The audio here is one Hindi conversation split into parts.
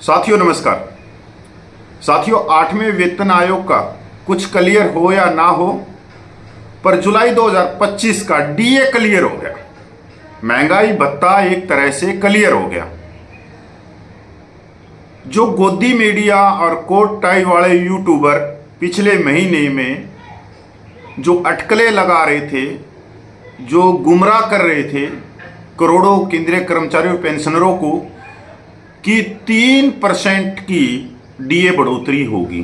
साथियों नमस्कार। साथियों 8वें वेतन आयोग का कुछ क्लियर हो या ना हो, पर जुलाई 2025 का डीए क्लियर हो गया। महंगाई भत्ता एक तरह से क्लियर हो गया। जो गोदी मीडिया और कोट टाई वाले यूट्यूबर पिछले महीने में जो अटकलें लगा रहे थे, जो गुमराह कर रहे थे करोड़ों केंद्रीय कर्मचारियों पेंशनरों को कि 3% की डीए बढ़ोतरी होगी,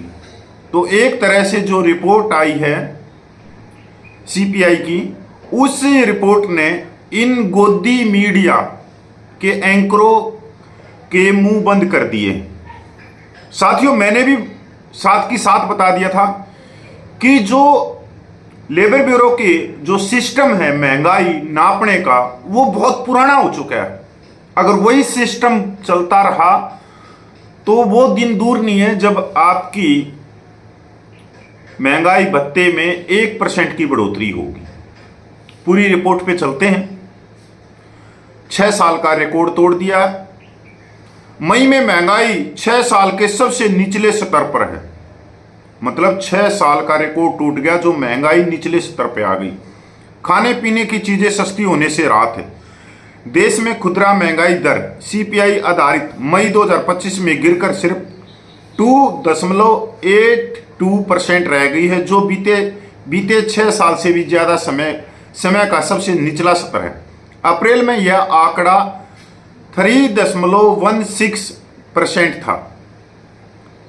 तो एक तरह से जो रिपोर्ट आई है सीपीआई की, उस रिपोर्ट ने इन गोदी मीडिया के एंकरों के मुंह बंद कर दिए। साथियों मैंने भी साथ की साथ बता दिया था कि जो लेबर ब्यूरो के जो सिस्टम है महंगाई नापने का, वो बहुत पुराना हो चुका है। अगर वही सिस्टम चलता रहा तो वो दिन दूर नहीं है जब आपकी महंगाई भत्ते में 1% की बढ़ोतरी होगी। पूरी रिपोर्ट पे चलते हैं। 6 साल का रिकॉर्ड तोड़ दिया। मई में महंगाई 6 साल के सबसे निचले स्तर पर है। मतलब 6 साल का रिकॉर्ड टूट गया, जो महंगाई निचले स्तर पे आ गई। खाने पीने की चीजें सस्ती होने से राहत है। देश में खुदरा महंगाई दर सीपीआई आधारित मई 2025 में गिरकर सिर्फ 2.82% रह गई है, जो बीते 6 साल से भी ज्यादा समय का सबसे निचला स्तर है। अप्रैल में यह आंकड़ा 3.16% था।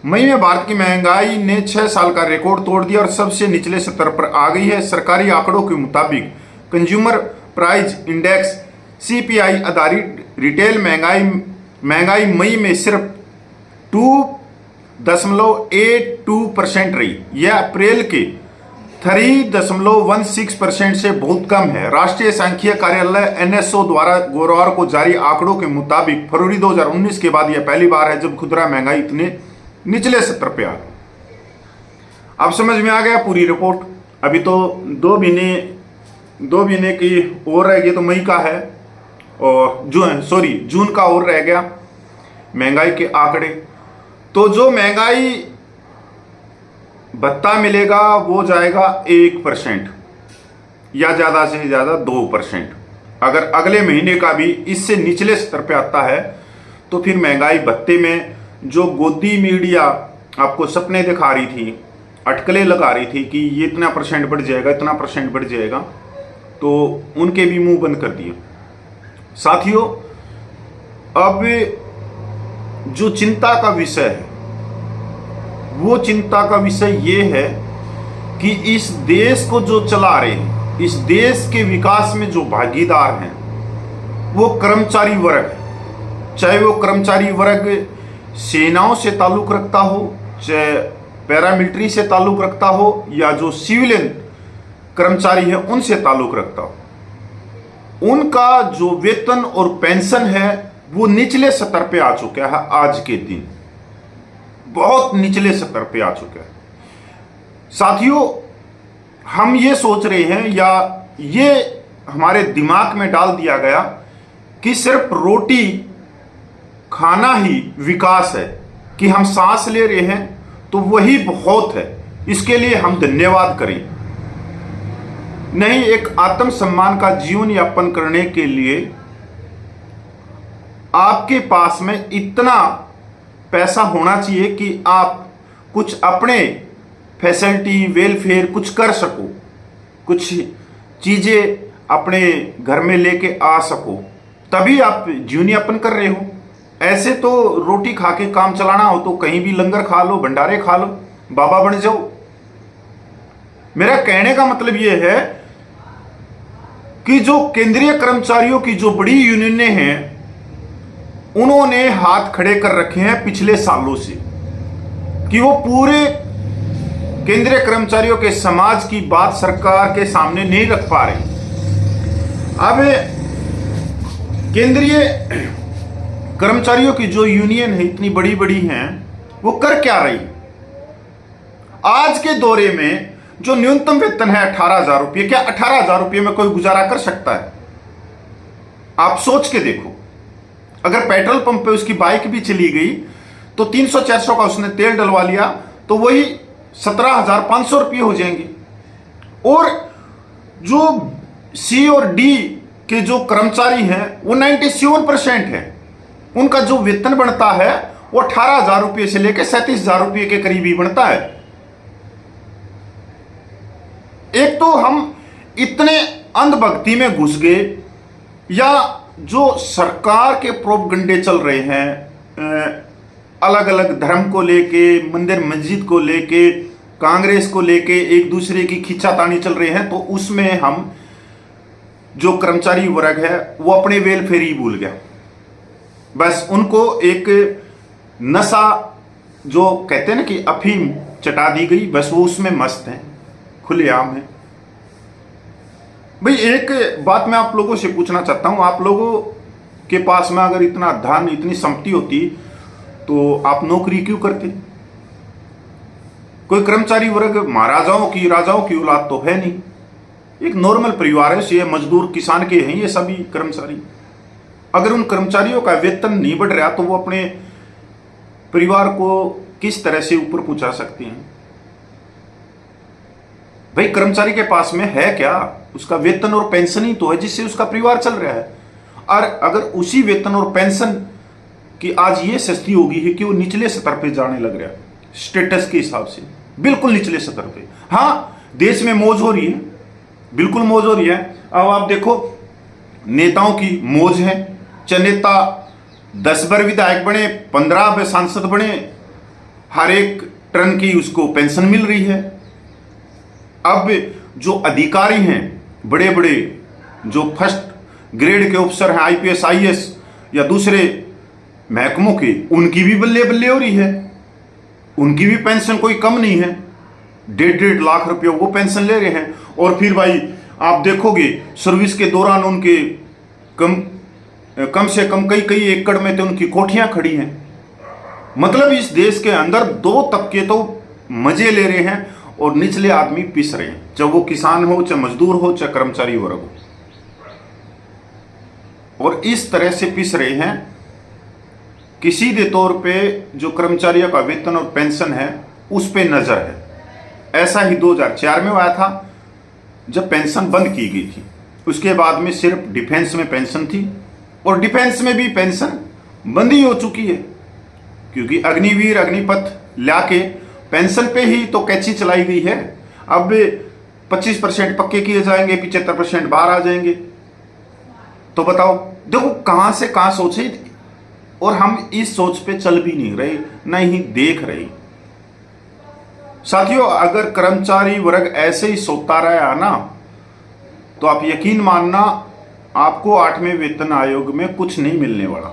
मई में भारत की महंगाई ने 6 साल का रिकॉर्ड तोड़ दिया और सबसे निचले स्तर पर आ गई है। सरकारी आंकड़ों के मुताबिक कंज्यूमर प्राइस इंडेक्स सीपीआई आधारित रिटेल महंगाई मई में सिर्फ 2.82% रही। यह अप्रैल के 3.16% से बहुत कम है। राष्ट्रीय सांख्यिकी कार्यालय एनएसओ द्वारा गुरुवार को जारी आंकड़ों के मुताबिक फरवरी 2019 के बाद यह पहली बार है जब खुदरा महंगाई इतने निचले स्तर पे आ गई। अब समझ में आ गया पूरी रिपोर्ट। अभी तो दो महीने की और रह गई, तो मई का है और जून का और रह गया महंगाई के आंकड़े। तो जो महंगाई भत्ता मिलेगा वो जाएगा 1% या ज्यादा से ज्यादा 2%। अगर अगले महीने का भी इससे निचले स्तर पे आता है तो फिर महंगाई भत्ते में जो गोदी मीडिया आपको सपने दिखा रही थी, अटकलें लगा रही थी कि ये इतना % बढ़ जाएगा, इतना % बढ़ जाएगा, तो उनके भी मुंह बंद कर दिए। साथियों अब जो चिंता का विषय है, वो चिंता का विषय ये है कि इस देश को जो चला रहे हैं, इस देश के विकास में जो भागीदार हैं वो कर्मचारी वर्ग है। चाहे वो कर्मचारी वर्ग सेनाओं से ताल्लुक रखता हो, चाहे पैरामिलिट्री से ताल्लुक रखता हो, या जो सिविलियन कर्मचारी है उनसे ताल्लुक रखता हो, उनका जो वेतन और पेंशन है वो निचले स्तर पे आ चुका है। आज के दिन बहुत निचले स्तर पे आ चुका है। साथियों हम ये सोच रहे हैं, या ये हमारे दिमाग में डाल दिया गया कि सिर्फ रोटी खाना ही विकास है, कि हम सांस ले रहे हैं तो वही बहुत है, इसके लिए हम धन्यवाद करें। नहीं, एक आत्मसम्मान का जीवन यापन करने के लिए आपके पास में इतना पैसा होना चाहिए कि आप कुछ अपने फैसिलिटी वेलफेयर कुछ कर सको, कुछ चीजें अपने घर में लेके आ सको, तभी आप जीवन यापन कर रहे हो। ऐसे तो रोटी खा के काम चलाना हो तो कहीं भी लंगर खा लो, भंडारे खा लो, बाबा बन जाओ। मेरा कहने का मतलब यह है कि जो केंद्रीय कर्मचारियों की जो बड़ी यूनियनें हैं, उन्होंने हाथ खड़े कर रखे हैं पिछले सालों से कि वो पूरे केंद्रीय कर्मचारियों के समाज की बात सरकार के सामने नहीं रख पा रहे। अब केंद्रीय कर्मचारियों की जो यूनियन है इतनी बड़ी बड़ी हैं, वो कर क्या रही? आज के दौरे में जो न्यूनतम वेतन है 18,000 रुपये, क्या 18,000 रुपये में कोई गुजारा कर सकता है? आप सोच के देखो। अगर पेट्रोल पंप पे उसकी बाइक भी चली गई तो 300-400 का उसने तेल डलवा लिया तो वही 17,500 रुपये हो जाएंगे। और जो सी और डी के जो कर्मचारी हैं वो 97% है, उनका जो वेतन बनता है वो 18,000 रुपये से लेकर 37,000 रुपये के करीब ही बनता है। एक तो हम इतने अंधभक्ति में घुस गए, या जो सरकार के प्रोपगंडे चल रहे हैं अलग अलग धर्म को लेके, मंदिर मस्जिद को लेके, कांग्रेस को लेके एक दूसरे की खींचातानी चल रहे हैं, तो उसमें हम जो कर्मचारी वर्ग है वो अपने वेलफेयर ही भूल गया। बस उनको एक नशा जो कहते हैं ना कि अफीम चटा दी गई, बस वो उसमें मस्त हैं, खुलेआम है। भाई एक बात मैं आप लोगों से पूछना चाहता हूं, आप लोगों के पास में अगर इतना धन, इतनी संपत्ति होती तो आप नौकरी क्यों करते? कोई कर्मचारी वर्ग महाराजाओं की, राजाओं की औलाद तो है नहीं, एक नॉर्मल परिवार है, ये मजदूर किसान के हैं ये सभी कर्मचारी। अगर उन कर्मचारियों का वेतन नहीं बढ़ रहा तो वो अपने परिवार को किस तरह से ऊपर पहुंचा सकते हैं? भाई कर्मचारी के पास में है क्या? उसका वेतन और पेंशन ही तो है जिससे उसका परिवार चल रहा है। और अगर उसी वेतन और पेंशन की आज ये सस्ती होगी है कि वो निचले स्तर पे जाने लग रहा है, स्टेटस के हिसाब से बिल्कुल निचले स्तर पे। हाँ, देश में मौज हो रही है, बिल्कुल मौज हो रही है। अब आप देखो नेताओं की मौज है, चाहे नेता 10 बार विधायक बने, 15 बार सांसद बने, हर एक टर्न की उसको पेंशन मिल रही है। अब जो अधिकारी हैं बड़े बड़े, जो फर्स्ट ग्रेड के अफसर हैं, आईपीएस आईएएस या दूसरे महकमों के, उनकी भी बल्ले बल्ले हो रही है, उनकी भी पेंशन कोई कम नहीं है, 1.5 लाख रुपये वो पेंशन ले रहे हैं। और फिर भाई आप देखोगे सर्विस के दौरान उनके कम से कम कई एकड़ में तो उनकी कोठियां खड़ी हैं। मतलब इस देश के अंदर दो तबके तो मजे ले रहे हैं और निचले आदमी पिस रहे हैं, चाहे वो किसान हो, चाहे मजदूर हो, चाहे कर्मचारी वर्ग हो। और इस तरह से पिस रहे हैं कि सीधे तौर पे जो कर्मचारियों का वेतन और पेंशन है उस पे नजर है। ऐसा ही 2004 में हुआ था जब पेंशन बंद की गई थी। उसके बाद में सिर्फ डिफेंस में पेंशन थी, और डिफेंस में भी पेंशन बंद ही हो चुकी है, क्योंकि अग्निवीर अग्निपथ लाके पेंशन पे ही तो कैची चलाई गई है। अब 25% पक्के किए जाएंगे, 75% बाहर आ जाएंगे। तो बताओ, देखो कहां से कहां सोचे, और हम इस सोच पे चल भी नहीं रहे, न ही देख रहे। साथियों, अगर कर्मचारी वर्ग ऐसे ही सोता रहा ना तो आप यकीन मानना आपको 8वें वेतन आयोग में कुछ नहीं मिलने वाला,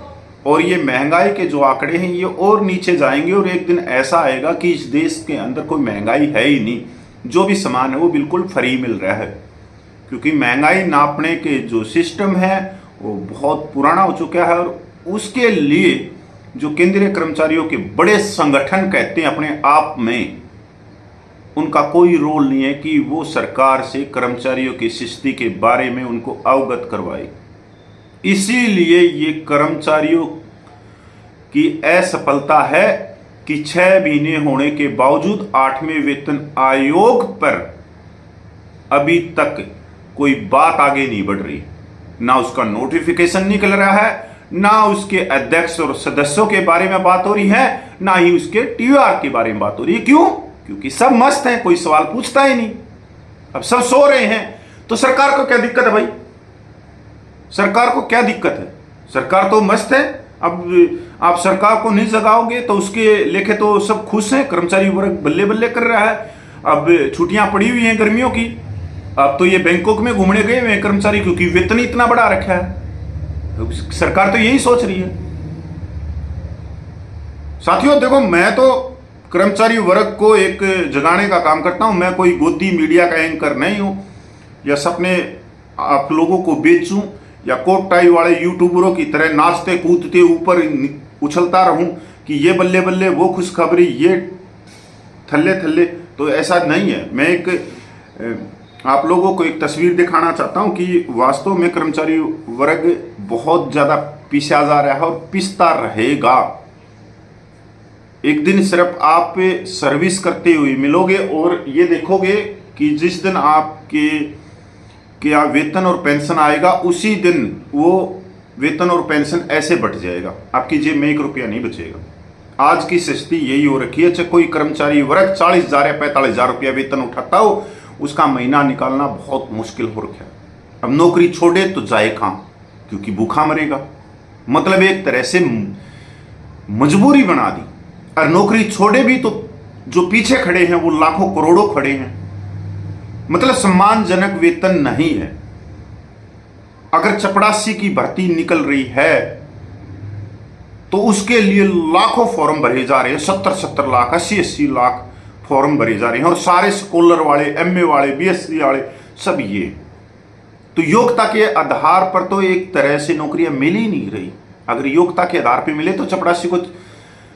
और ये महंगाई के जो आंकड़े हैं ये और नीचे जाएंगे। और एक दिन ऐसा आएगा कि इस देश के अंदर कोई महंगाई है ही नहीं, जो भी सामान है वो बिल्कुल फ्री मिल रहा है, क्योंकि महंगाई नापने के जो सिस्टम है वो बहुत पुराना हो चुका है। और उसके लिए जो केंद्रीय कर्मचारियों के बड़े संगठन कहते हैं अपने आप में, उनका कोई रोल नहीं है कि वो सरकार से कर्मचारियों की स्थिति के बारे में उनको अवगत करवाए। इसीलिए ये कर्मचारियों की असफलता है कि 6 महीने होने के बावजूद 8वें वेतन आयोग पर अभी तक कोई बात आगे नहीं बढ़ रही। ना उसका नोटिफिकेशन निकल रहा है, ना उसके अध्यक्ष और सदस्यों के बारे में बात हो रही है, ना ही उसके टीआर के बारे में बात हो रही है। क्यों? क्योंकि सब मस्त हैं, कोई सवाल पूछता ही नहीं। अब सब सो रहे हैं, तो सरकार को क्या दिक्कत है भाई? सरकार को क्या दिक्कत है? सरकार तो मस्त है। अब आप सरकार को नहीं जगाओगे तो उसके लेके तो सब खुश हैं, कर्मचारी वर्ग बल्ले बल्ले कर रहा है। अब छुट्टियां पड़ी हुई हैं गर्मियों की, अब तो ये बैंकॉक में घूमने गए हुए हैं कर्मचारी, क्योंकि वेतन इतना बढ़ा रखा है। सरकार तो यही सोच रही है। साथियों देखो, मैं तो कर्मचारी वर्ग को एक जगाने का काम करता हूं। मैं कोई गोदी मीडिया का एंकर नहीं हूं, या सपने आप लोगों को बेचूं, या कोट टाई वाले यूट्यूबरों की तरह नाचते कूदते ऊपर उछलता रहूं कि ये बल्ले बल्ले, वो खुशखबरी, ये थल्ले थल्ले। तो ऐसा नहीं है। मैं एक आप लोगों को एक तस्वीर दिखाना चाहता हूं कि वास्तव में कर्मचारी वर्ग बहुत ज्यादा पिसा जा रहा है और पिसता रहेगा। एक दिन सिर्फ आप सर्विस करते हुए मिलोगे और ये देखोगे कि जिस दिन आपके क्या वेतन और पेंशन आएगा उसी दिन वो वेतन और पेंशन ऐसे बट जाएगा, आपकी जेब में 1 रुपया नहीं बचेगा। आज की स्थिति यही हो रखी है। चाहे कोई कर्मचारी वर्ग 40,000 या 45,000 रुपया वेतन उठाता हो, उसका महीना निकालना बहुत मुश्किल हो रखा है। अब नौकरी छोड़े तो जाए कहाँ, क्योंकि भूखा मरेगा। मतलब एक तरह से मजबूरी बना दी। और नौकरी छोड़े भी तो जो पीछे खड़े हैं वो लाखों करोड़ों खड़े हैं। मतलब सम्मानजनक वेतन नहीं है। अगर चपरासी की भर्ती निकल रही है तो उसके लिए लाखों फॉर्म भरे जा रहे हैं, 70-70 लाख, 80-80 लाख फॉर्म भरे जा रहे हैं। और सारे स्कॉलर वाले, एमए वाले, बीएससी वाले, सब ये। तो योग्यता के आधार पर तो एक तरह से नौकरियां मिल ही नहीं रही। अगर योग्यता के आधार पर मिले तो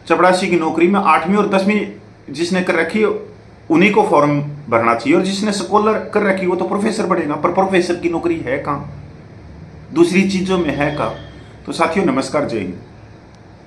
चपरासी की नौकरी में 8वीं और 10वीं जिसने कर रखी है उन्हीं को फॉर्म भरना चाहिए, और जिसने स्कॉलर कर रखी वो तो प्रोफेसर बढ़ेगा। पर प्रोफेसर की नौकरी है कहाँ, दूसरी चीजों में है कहाँ। तो साथियों नमस्कार, जय हिंद।